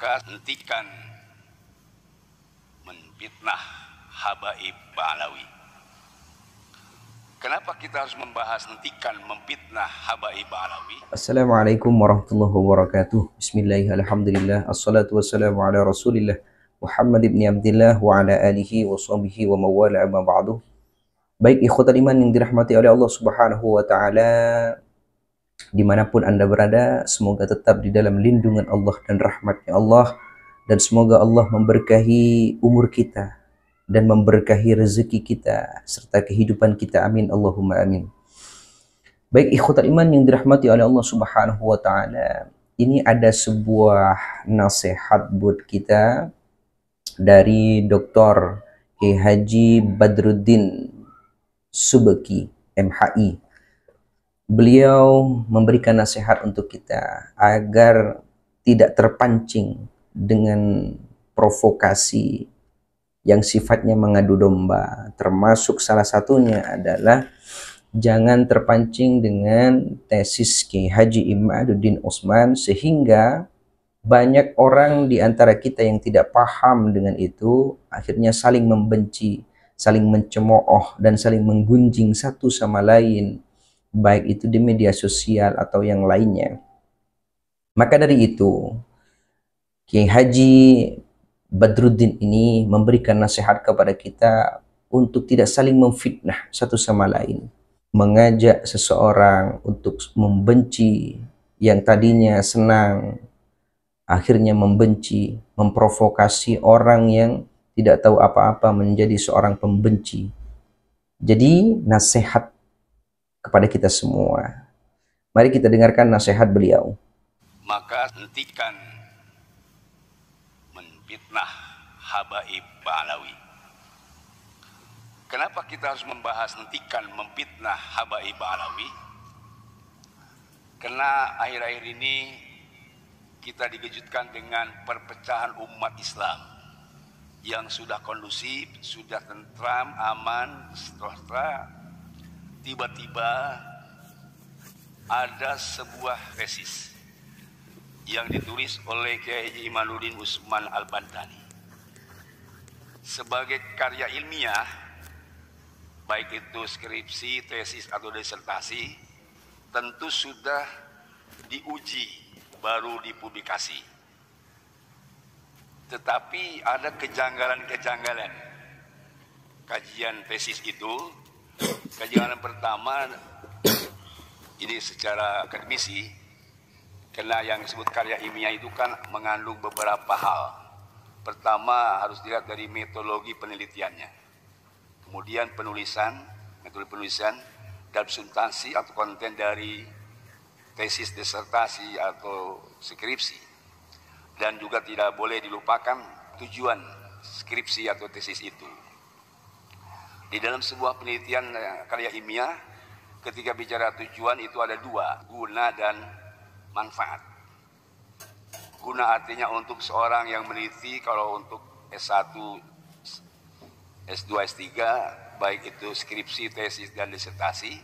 maka hentikan menfitnah habaib Ba'alawi. Kenapa kita harus membahas hentikan memfitnah habaib Ba'alawi? Assalamualaikum warahmatullahi wabarakatuh. Bismillahirrahmanirrahim. Alhamdulillah. Assalatu wassalamu ala rasulillah Muhammad ibn Abdillah wa ala alihi wa sahbihi wa mawala amma ba'du. Baik ikhwatal iman yang dirahmati oleh Allah subhanahu wa ta'ala, dimanapun anda berada, semoga tetap di dalam lindungan Allah dan rahmatnya Allah, dan semoga Allah memberkahi umur kita dan memberkahi rezeki kita serta kehidupan kita, amin Allahumma amin. Baik ikhwatal iman yang dirahmati oleh Allah subhanahu wa ta'ala, ini ada sebuah nasihat buat kita dari Dr. Kiai Haji Badruddin Subeki MHI. Beliau memberikan nasihat untuk kita agar tidak terpancing dengan provokasi yang sifatnya mengadu domba. Termasuk salah satunya adalah jangan terpancing dengan tesis Kiai Haji Imaduddin Utsman, sehingga banyak orang di antara kita yang tidak paham dengan itu akhirnya saling membenci, saling mencemooh, dan saling menggunjing satu sama lain, baik itu di media sosial atau yang lainnya. Maka dari itu, Kiai Haji Badruddin ini memberikan nasihat kepada kita untuk tidak saling memfitnah satu sama lain, mengajak seseorang untuk membenci yang tadinya senang, akhirnya membenci, memprovokasi orang yang tidak tahu apa-apa menjadi seorang pembenci. Jadi nasihat kepada kita semua. Mari kita dengarkan nasihat beliau. Maka hentikan menfitnah habaib Ba'alawi. Kenapa kita harus membahas hentikan memfitnah habaib Ba'alawi? Karena akhir-akhir ini kita dikejutkan dengan perpecahan umat Islam yang sudah kondusif, sudah tentram, aman, sejahtera. Tiba-tiba ada sebuah tesis yang ditulis oleh Kiai Haji Imaduddin Utsman Al-Bantani sebagai karya ilmiah, baik itu skripsi, tesis atau disertasi, tentu sudah diuji baru dipublikasi. Tetapi ada kejanggalan-kejanggalan kajian tesis itu. Kejanggalan pertama, ini secara akademisi, karena yang disebut karya ilmiah itu kan mengandung beberapa hal. Pertama harus dilihat dari metodologi penelitiannya, kemudian penulisan, metode penulisan, dan substansi atau konten dari tesis, disertasi atau skripsi, dan juga tidak boleh dilupakan tujuan skripsi atau tesis itu. Di dalam sebuah penelitian karya ilmiah, ketika bicara tujuan itu ada dua, guna dan manfaat. Guna artinya untuk seorang yang meneliti, kalau untuk S1, S2, S3, baik itu skripsi, tesis, dan disertasi,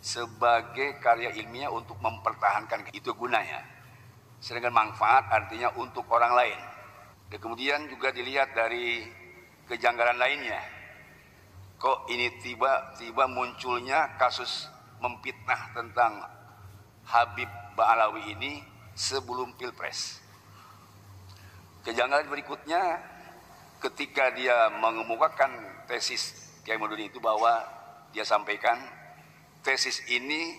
sebagai karya ilmiah untuk mempertahankan, itu gunanya. Sedangkan manfaat artinya untuk orang lain. Dan kemudian juga dilihat dari kejanggalan lainnya. Kok ini tiba-tiba munculnya kasus memfitnah tentang Habib Ba'alawi ini sebelum Pilpres. Kejanggalan berikutnya, ketika dia mengemukakan tesis Kiai Imaduddin itu, bahwa dia sampaikan tesis ini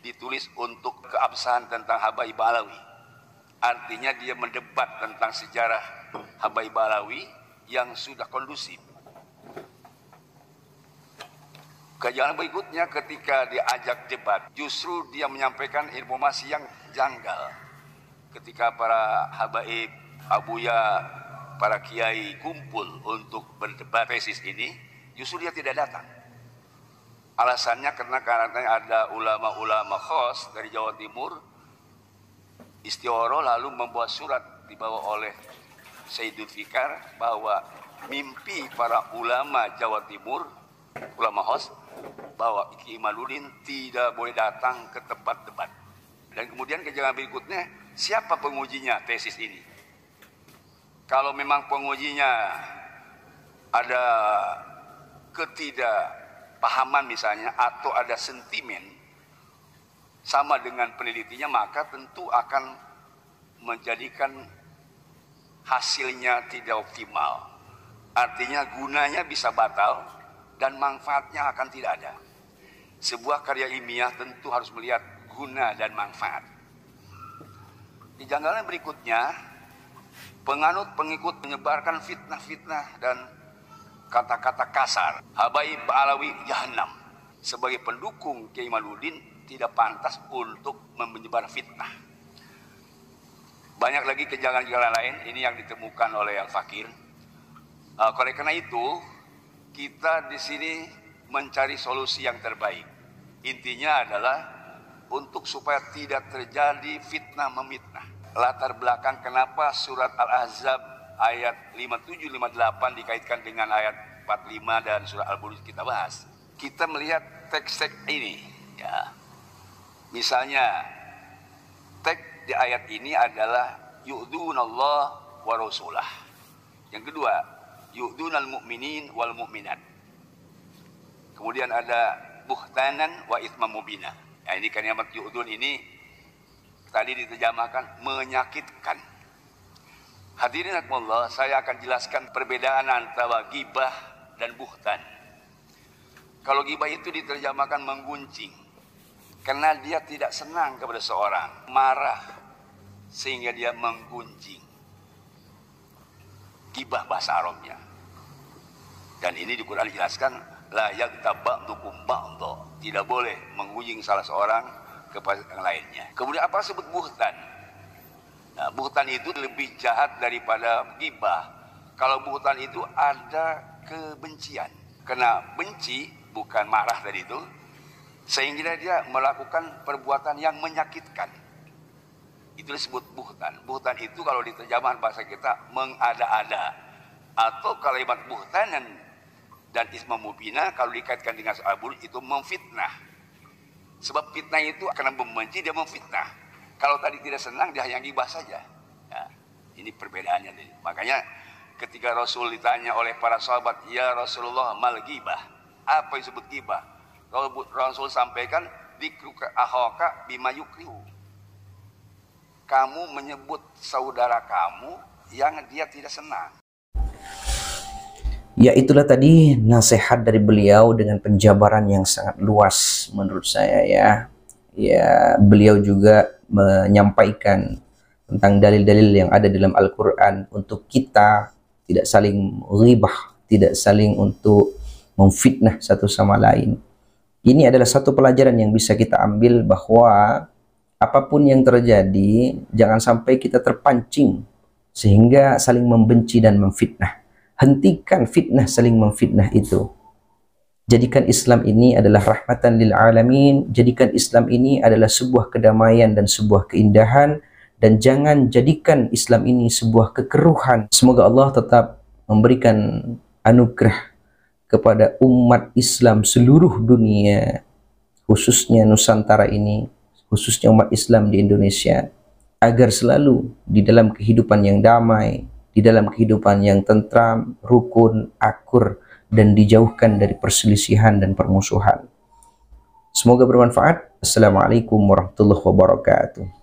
ditulis untuk keabsahan tentang habaib Ba'alawi. Artinya dia mendebat tentang sejarah habaib Ba'alawi yang sudah kondusif. Kejanggalan berikutnya, ketika diajak debat, justru dia menyampaikan informasi yang janggal. Ketika para habaib, abuya, para kiai kumpul untuk berdebat tesis ini, justru dia tidak datang. Alasannya karena ada ulama-ulama khos dari Jawa Timur istioro, lalu membuat surat dibawa oleh Sayyidul Fikar bahwa mimpi para ulama Jawa Timur, ulama khos, bahwa Kiai Imaduddin tidak boleh datang ke tempat debat. Dan kemudian kejanggalan berikutnya, siapa pengujinya tesis ini? Kalau memang pengujinya ada ketidakpahaman misalnya, atau ada sentimen sama dengan penelitinya, maka tentu akan menjadikan hasilnya tidak optimal. Artinya gunanya bisa batal dan manfaatnya akan tidak ada. Sebuah karya ilmiah tentu harus melihat guna dan manfaat. Kejanggalan berikutnya, penganut pengikut menyebarkan fitnah-fitnah dan kata-kata kasar. Habaib Alawi Jahannam. Sebagai pendukung Kiai Mauludin tidak pantas untuk menyebar fitnah. Banyak lagi kejanggalan-kejanggalan lain, ini yang ditemukan oleh Al-Fakir. Oleh karena itu, kita di sini mencari solusi yang terbaik. Intinya adalah untuk supaya tidak terjadi fitnah memitnah. Latar belakang kenapa surat Al-Ahzab ayat 57-58 dikaitkan dengan ayat 45 dan surat Al-Buruj kita bahas. Kita melihat teks-teks ini, ya. Misalnya, teks di ayat ini adalah yu'dunallah wa rasulah. Yang kedua, yu'dunal mu'minin wal mu'minat. Kemudian ada buhtanan wa ithma mubina. Ya, ini kalimat yu'dun ini tadi diterjemahkan menyakitkan. Hadirin rahimakumullah, saya akan jelaskan perbedaan antara ghibah dan buhtan. Kalau ghibah itu diterjemahkan mengguncing, karena dia tidak senang kepada seorang, marah sehingga dia mengguncing. Ghibah bahasa Arabnya. Dan ini di Quran dijelaskan, la yaghtab ba'dukum ba'dha. Tidak boleh menggunjing salah seorang kepada yang lainnya. Kemudian apa disebut buhtan? Nah, buhtan itu lebih jahat daripada ghibah. Kalau buhtan itu ada kebencian. Karena benci, bukan marah tadi itu, sehingga dia melakukan perbuatan yang menyakitkan. Itu disebut buhtan. Buhtan itu kalau diterjemahkan bahasa kita mengada-ada. Atau kalimat buhtan dan isma mubina kalau dikaitkan dengan soal buruj itu memfitnah. Sebab fitnah itu karena membenci dia memfitnah. Kalau tadi tidak senang dia hanya ghibah saja. Ya, ini perbedaannya. Makanya ketika Rasul ditanya oleh para sahabat, ya Rasulullah mal ghibah, apa yang disebut ghibah? Rasul sampaikan dzikruka akhaka bima yukrihu. Kamu menyebut saudara kamu yang dia tidak senang. Ya, itulah tadi nasihat dari beliau dengan penjabaran yang sangat luas menurut saya, ya. Ya, beliau juga menyampaikan tentang dalil-dalil yang ada dalam Al-Quran untuk kita tidak saling ghibah, tidak saling untuk memfitnah satu sama lain. Ini adalah satu pelajaran yang bisa kita ambil, bahwa apapun yang terjadi, jangan sampai kita terpancing sehingga saling membenci dan memfitnah. Hentikan fitnah saling memfitnah itu. Jadikan Islam ini adalah rahmatan lil alamin. Jadikan Islam ini adalah sebuah kedamaian dan sebuah keindahan. Dan jangan jadikan Islam ini sebuah kekeruhan. Semoga Allah tetap memberikan anugerah kepada umat Islam seluruh dunia, khususnya Nusantara ini, khususnya umat Islam di Indonesia, agar selalu di dalam kehidupan yang damai, di dalam kehidupan yang tentram, rukun, akur, dan dijauhkan dari perselisihan dan permusuhan. Semoga bermanfaat. Assalamualaikum warahmatullahi wabarakatuh.